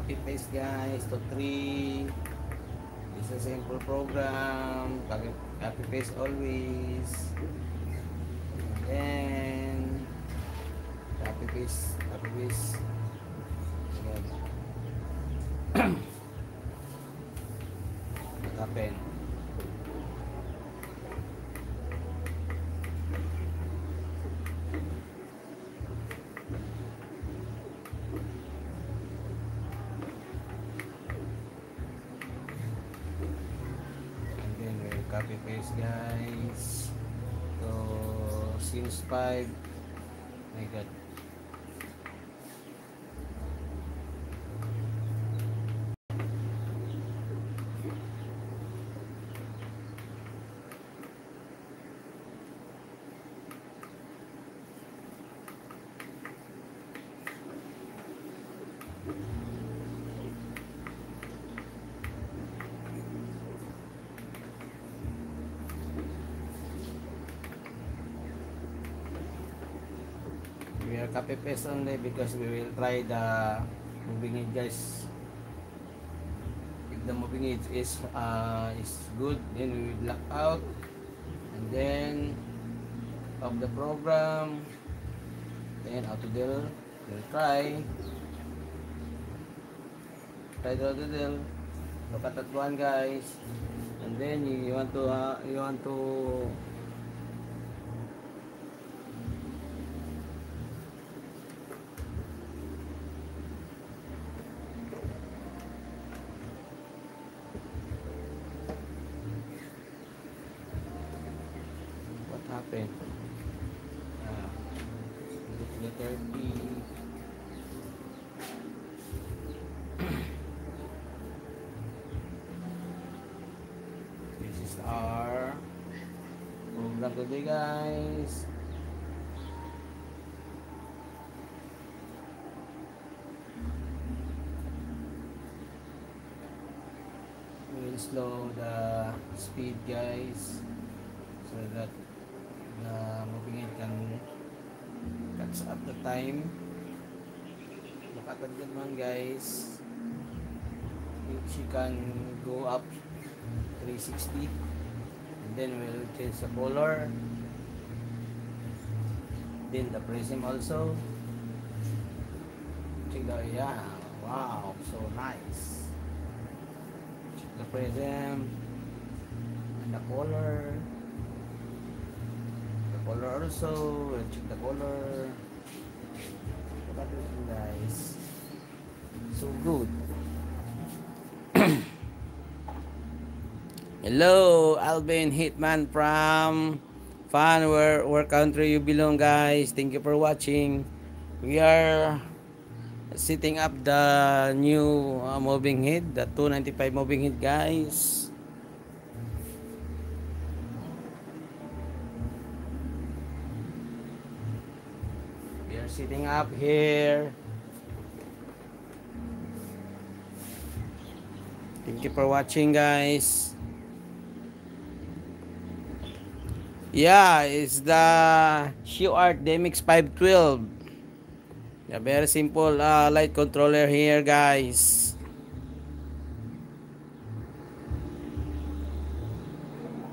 copy paste guys to 3. It's a simple program. Copy paste always. And then copy paste. Open. Copy paste guys. So since 5. My god. We are copy paste only because we will try the moving it guys. If the moving it is good, then we will lock out and then of the program, then Autodel will try the Autodel. Look at that one guys, and then you want to happen. Letter P. This is our program today guys. We will slow the speed guys so that moving it can catch up the time. Look at that one guys. She can go up 360 and then we'll change the color, then the prism also. Check the, yeah, wow, so nice. Check the prism and the color. Color also, we'll check the color. Look at it guys, so good. Hello Alvin Hitman from Fan, where country you belong guys. Thank you for watching. We are setting up the new moving head, the 295 moving head guys. Sitting up here. Thank you for watching guys. Yeah, it's the ShieldArt DMX 512. Yeah, very simple light controller here guys.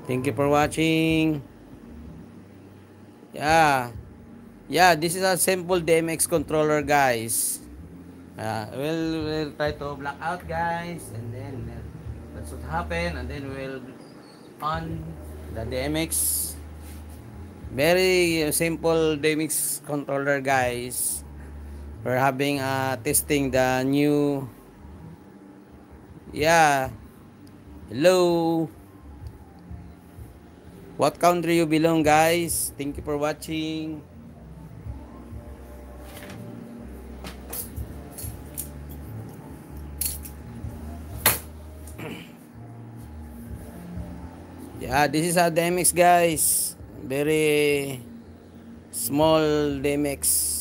Thank you for watching. Yeah, this is a simple DMX controller guys. We'll try to black out guys, and then that's what happen, and then we'll on the DMX. Very simple DMX controller guys. We're having testing the new. Yeah, hello, what country you belong guys? Thank you for watching. Yeah, this is a DMX guys. Very small DMX.